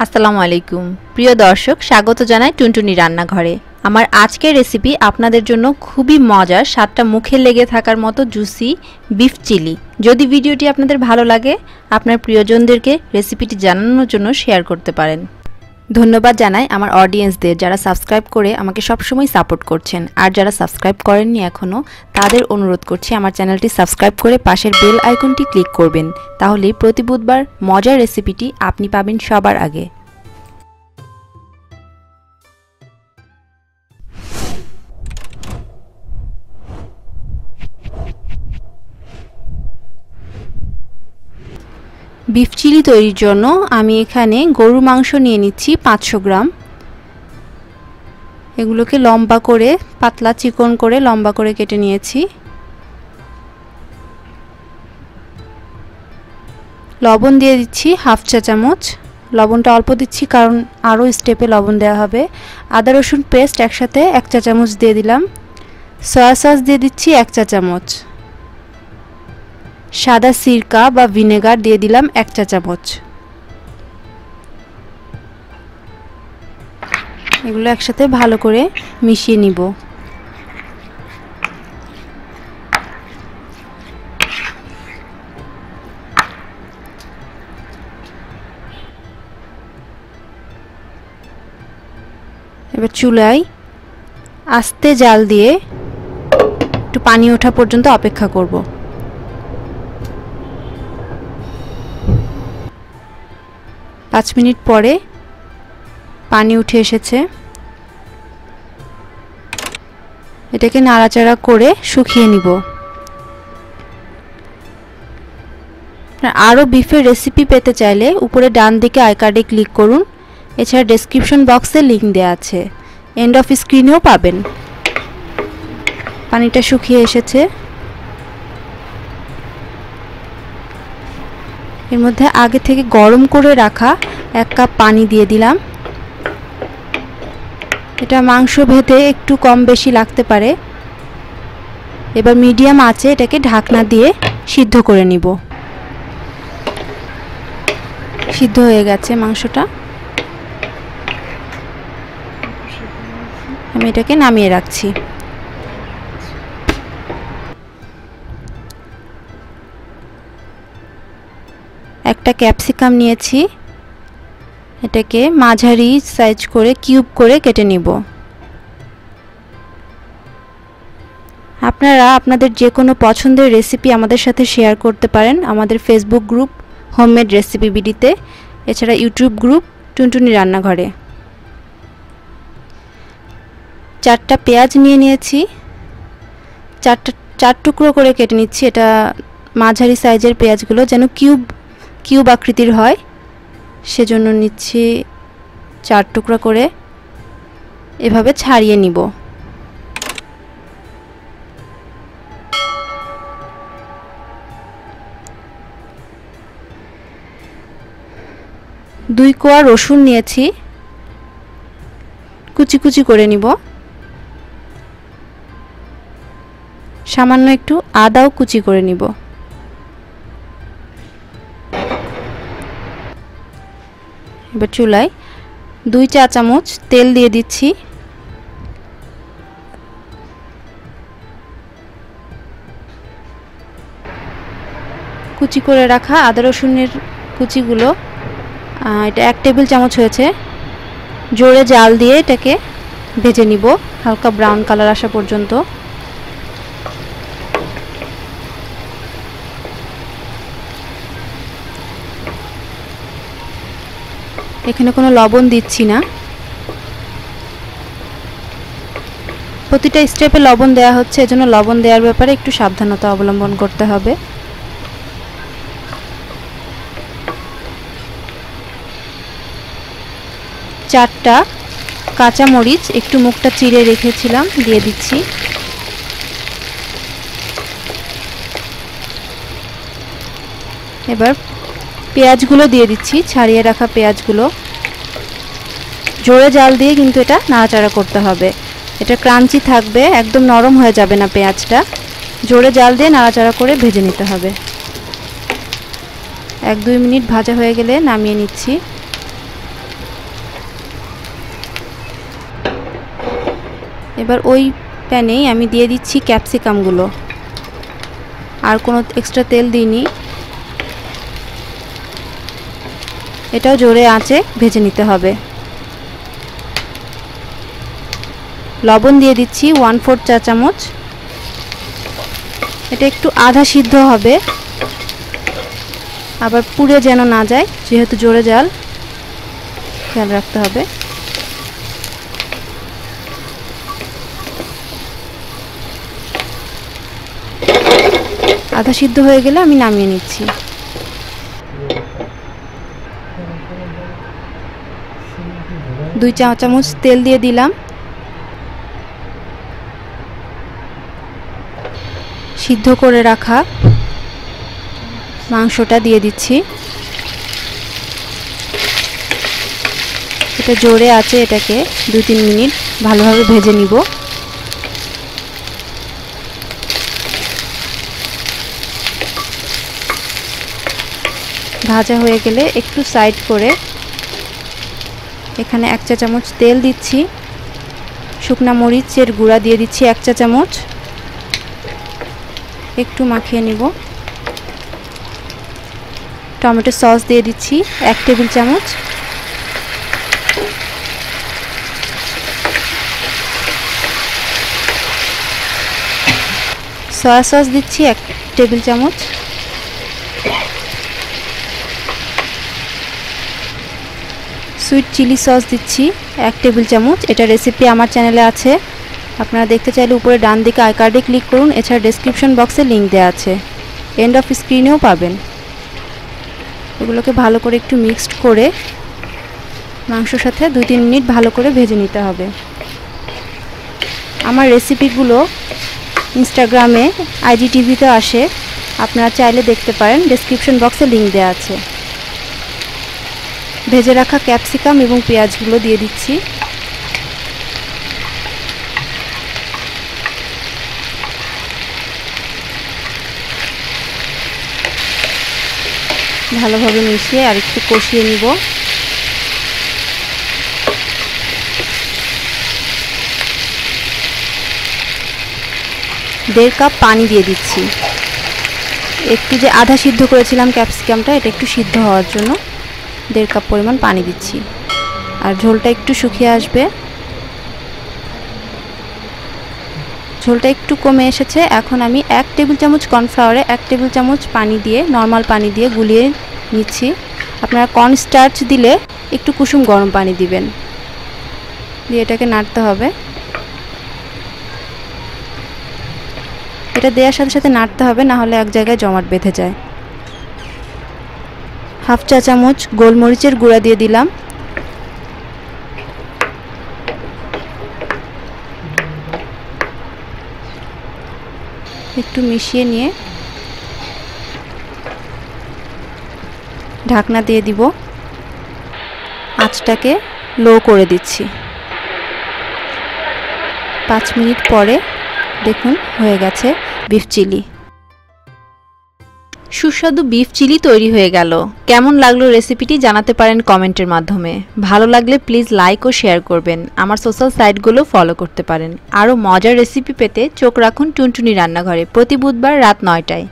আসসালামু আলাইকুম প্রিয় দর্শক, স্বাগত জানাই টুনটুনি রান্নাঘরে। আমার আজকের রেসিপি আপনাদের জন্য খুবই মজার, স্বাদটা মুখে লেগে থাকার মতো জুসি বিফ চিলি। যদি ভিডিওটি আপনাদের ভালো লাগে, আপনার প্রিয়জনদেরকে রেসিপিটি জানানোর জন্য শেয়ার করতে পারেন। ধন্যবাদ জানাই আমার অডিয়েন্সদের, যারা সাবস্ক্রাইব করে আমাকে সবসময় সাপোর্ট করছেন। আর যারা সাবস্ক্রাইব করেননি এখনও, তাদের অনুরোধ করছি আমার চ্যানেলটি সাবস্ক্রাইব করে পাশের বেল আইকনটি ক্লিক করবেন। তাহলে প্রতি বুধবার মজার রেসিপিটি আপনি পাবেন সবার আগে। বিফ চিলি তৈরির জন্য আমি এখানে গরুর মাংস নিয়ে নিচ্ছি 500 গ্রাম। এগুলোকে লম্বা করে, পাতলা চিকন করে লম্বা করে কেটে নিয়েছি। লবণ দিয়ে দিচ্ছি হাফ চা চামচ। লবণটা অল্প দিচ্ছি কারণ আরও স্টেপে লবণ দেওয়া হবে। আদা রসুন পেস্ট একসাথে 1 চা চামচ দিয়ে দিলাম। সয়া সস দিয়ে দিচ্ছি 1 চা চামচ। সাদা সিরকা বা ভিনেগার দিয়ে দিলাম 1 চা চামচ। এগুলো একসাথে ভালো করে মিশিয়ে নিব। এবার চুলায় আস্তে জাল দিয়ে একটু পানি ওঠা পর্যন্ত অপেক্ষা করব। পাঁচ মিনিট পরে পানি উঠে এসেছে। এটাকে নাড়াচাড়া করে শুকিয়ে নিব। আরও বিফের রেসিপি পেতে চাইলে উপরে ডান দিকে আই কার্ডে ক্লিক করুন। এছাড়া ডেসক্রিপশন বক্সে লিংক দেওয়া আছে, এন্ড অফ স্ক্রিনেও পাবেন। পানিটা শুকিয়ে এসেছে। এর মধ্যে আগে থেকে গরম করে রাখা 1 কাপ পানি দিয়ে দিলাম। এটা মাংস ভেদে একটু কম বেশি লাগতে পারে। এবার মিডিয়াম আঁচে এটাকে ঢাকনা দিয়ে সিদ্ধ করে নিব। সিদ্ধ হয়ে গেছে মাংসটা। আমি এটাকে নামিয়ে রাখছি। একটা ক্যাপসিকাম নিয়েছি, এটাকে মাঝারি সাইজ করে কিউব করে কেটে নিব। আপনারা আপনাদের যে কোনো পছন্দের রেসিপি আমাদের সাথে শেয়ার করতে পারেন আমাদের ফেসবুক গ্রুপ হোমমেড রেসিপি বিডিতে, এছাড়া ইউটিউব গ্রুপ টুনটুনি রান্নাঘরে। 4টা পেঁয়াজ নিয়ে নিয়েছি, 4 টুকরো করে কেটে নিচ্ছি। এটা মাঝারি সাইজের পেঁয়াজগুলো যেন কিউব আকৃতির হয়, সেজন্য নিচ্ছি 4 টুকরা করে। এভাবে ছাড়িয়ে নিব। দুই কোয়া রসুন নিয়েছি, কুচি কুচি করে নিব। সামান্য একটু আদাও কুচি করে নিব। এবার চুলায় 2 চা চামচ তেল দিয়ে দিচ্ছি। কুচি করে রাখা আদা রসুনের কুচিগুলো, এটা 1 টেবিল চামচ হয়েছে। জোরে জাল দিয়ে এটাকে ভেজে নিব হালকা ব্রাউন কালার আসা পর্যন্ত। এখানে কোনো লবণ দিচ্ছি না। প্রতিটা স্টেপে লবণ দেওয়া হচ্ছে, এজন্য লবণ দেওয়ার ব্যাপারে একটু সাবধানতা অবলম্বন করতে হবে। চারটা কাঁচা মরিচ একটু মুখটা চিড়ে রেখেছিলাম, দিয়ে দিচ্ছি। এবার পেঁয়াজগুলো দিয়ে দিচ্ছি, ছাড়িয়ে রাখা পেঁয়াজগুলো। জোরে জাল দিয়ে কিন্তু এটা নাড়াচাড়া করতে হবে। এটা ক্রাঞ্চি থাকবে, একদম নরম হয়ে যাবে না পেঁয়াজটা। জোরে জাল দিয়ে নাড়াচাড়া করে ভেজে নিতে হবে। 1-2 মিনিট ভাজা হয়ে গেলে নামিয়ে নিচ্ছি। এবার ওই প্যানেই আমি দিয়ে দিচ্ছি ক্যাপসিকামগুলো, আর কোনো এক্সট্রা তেল দিইনি। এটাও জোরে আঁচে ভেজে নিতে হবে। লবণ দিয়ে দিচ্ছি 1/4 চা চামচ। এটা একটু আধা সিদ্ধ হবে, আবার পুড়ে যেন না যায়, যেহেতু জোরে জাল, খেয়াল রাখতে হবে। আধা সিদ্ধ হয়ে গেলে আমি নামিয়ে নিচ্ছি। দুই চা চামচ তেল দিয়ে দিলাম। সিদ্ধ করে রাখা মাংসটা দিয়ে দিচ্ছি। এটা জোরে আছে, এটাকে 2-3 মিনিট ভালোভাবে ভেজে নিব। ভাজা হয়ে গেলে একটু সাইড করে এখানে 1 চা চামচ তেল দিচ্ছি। শুকনা মরিচের গুঁড়া দিয়ে দিচ্ছি 1 চা চামচ। একটু মাখিয়ে নিব। টমেটো সস দিয়ে দিচ্ছি 1 টেবিল চামচ। সয়া সস দিচ্ছি 1 টেবিল চামচ। সুইট চিলি সস দিচ্ছি 1 টেবিল চামচ। এটা রেসিপি আমার চ্যানেলে আছে, আপনারা দেখতে চাইলে উপরে ডান দিকে আই কার্ডে ক্লিক করুন। এছাড়া ডেসক্রিপশন বক্সে লিংক দেওয়া আছে, এন্ড অফ স্ক্রিনেও পাবেন। এগুলোকে ভালো করে একটু মিক্সড করে মাংসর সাথে 2-3 মিনিট ভালো করে ভেজে নিতে হবে। আমার রেসিপিগুলো ইনস্টাগ্রামে IGTVতে আসে, আপনারা চাইলে দেখতে পারেন, ডেসক্রিপশন বক্সে লিংক দেওয়া আছে। ভেজে রাখা ক্যাপসিকাম এবং পেঁয়াজগুলো দিয়ে দিচ্ছি। ভালোভাবে মিশিয়ে আর একটু কষিয়ে নিব। দেড় কাপ পানি দিয়ে দিচ্ছি। একটু যে আধা সিদ্ধ করেছিলাম ক্যাপসিকামটা, এটা একটু সিদ্ধ হওয়ার জন্য 1.5 কাপ পরিমাণ পানি দিচ্ছি। আর ঝোলটা একটু শুকিয়ে আসবে। ঝোলটা একটু কমে এসেছে। এখন আমি 1 টেবিল চামচ কর্নফ্লাওয়ারে 1 টেবিল চামচ পানি দিয়ে, নর্মাল পানি দিয়ে গুলিয়ে নিচ্ছি। আপনারা কর্নস্টার্চ দিলে একটু কুসুম গরম পানি দিবেন, দিয়ে এটাকে নাড়তে হবে। এটা দেওয়ার সাথে সাথে নাড়তে হবে, না হলে এক জায়গায় জমাট বেঁধে যায়। 1/2 চা চামচ গোলমরিচের গুঁড়া দিয়ে দিলাম। একটু মিশিয়ে নিয়ে ঢাকনা দিয়ে দিব। আঁচটাকে লো করে দিচ্ছি। 5 মিনিট পরে দেখুন হয়ে গেছে বিফ চিলি। সুস্বাদু বিফ চিলি তৈরি হয়ে গেল। কেমন লাগলো রেসিপিটি জানাতে পারেন কমেন্টের মাধ্যমে। ভালো লাগলে প্লিজ লাইক ও শেয়ার করবেন। আমার সোশ্যাল সাইটগুলো ফলো করতে পারেন। আরও মজার রেসিপি পেতে চোখ রাখুন টুনটুনি রান্নাঘরে, প্রতি বুধবার রাত 9টায়।